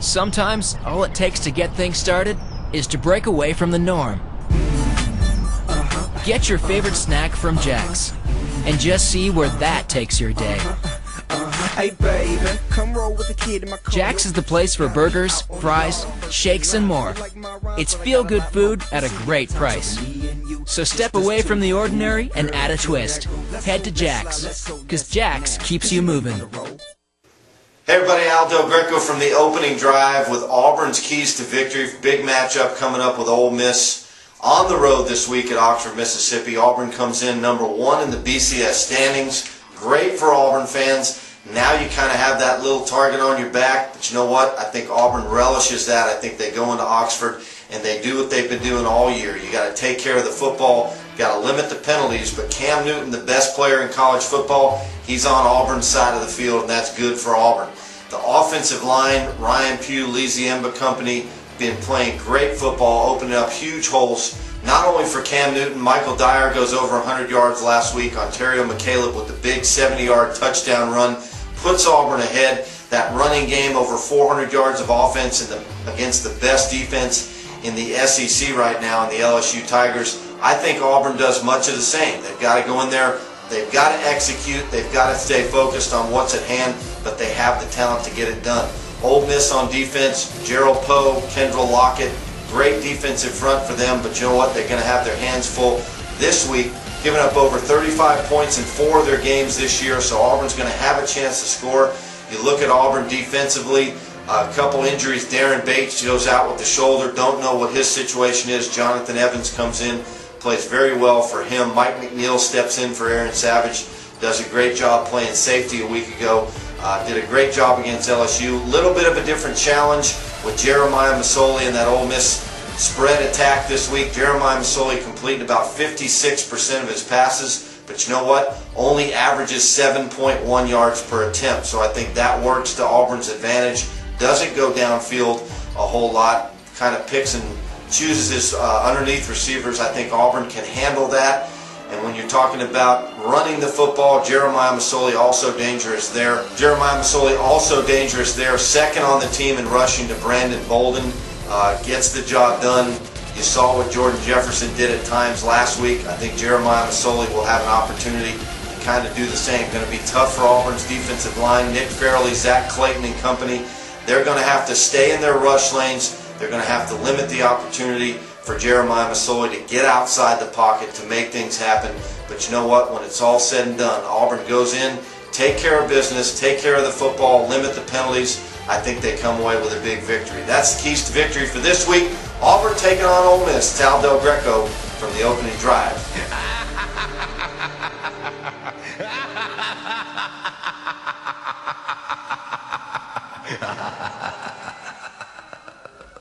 Sometimes, all it takes to get things started is to break away from the norm. Get your favorite snack from Jack's, and just see where that takes your day. Jack's is the place for burgers, fries, shakes, and more. It's feel-good food at a great price. So step away from the ordinary and add a twist. Head to Jack's, because Jack's keeps you moving. Hey everybody, Al Del Greco from the opening drive with Auburn's keys to victory. Big matchup coming up with Ole Miss on the road this week at Oxford, Mississippi. Auburn comes in number 1 in the BCS standings. Great for Auburn fans. Now you kind of have that little target on your back, but you know what? I think Auburn relishes that. I think they go into Oxford and they do what they've been doing all year. You got to take care of the football, got to limit the penalties, but Cam Newton, the best player in college football, he's on Auburn's side of the field, and that's good for Auburn. The offensive line, Ryan Pugh, Lee Ziemba Company, been playing great football, opening up huge holes, not only for Cam Newton. Michael Dyer goes over 100 yards last week. Ontario McCaleb with the big 70-yard touchdown run puts Auburn ahead. That running game, over 400 yards of offense against the best defense in the SEC right now, in the LSU Tigers. I think Auburn does much of the same. They've got to go in there, they've got to execute, they've got to stay focused on what's at hand, but they have the talent to get it done. Ole Miss on defense, Gerald Poe, Kendrell Lockett, great defensive front for them, but you know what? They're going to have their hands full this week, giving up over 35 points in 4 of their games this year, so Auburn's going to have a chance to score. You look at Auburn defensively, a couple injuries. Darren Bates goes out with the shoulder. Don't know what his situation is. Jonathan Evans comes in, plays very well for him. Mike McNeil steps in for Aaron Savage, does a great job playing safety a week ago. Did a great job against LSU. Little bit of a different challenge with Jeremiah Masoli and that Ole Miss spread attack this week. Jeremiah Masoli completed about 56% of his passes, but you know what? Only averages 7.1 yards per attempt. So I think that works to Auburn's advantage. Doesn't go downfield a whole lot. Kind of picks and chooses his underneath receivers. I think Auburn can handle that. And when you're talking about running the football, Jeremiah Masoli also dangerous there. Second on the team in rushing to Brandon Bolden. Gets the job done. You saw what Jordan Jefferson did at times last week. I think Jeremiah Masoli will have an opportunity to kind of do the same. Going to be tough for Auburn's defensive line. Nick Fairley, Zach Clayton and company. They're going to have to stay in their rush lanes. They're going to have to limit the opportunity for Jeremiah Masoli to get outside the pocket to make things happen. But you know what? When it's all said and done, Auburn goes in, take care of business, take care of the football, limit the penalties. I think they come away with a big victory. That's the keys to victory for this week. Auburn taking on Ole Miss. It's Al Del Greco from the opening drive.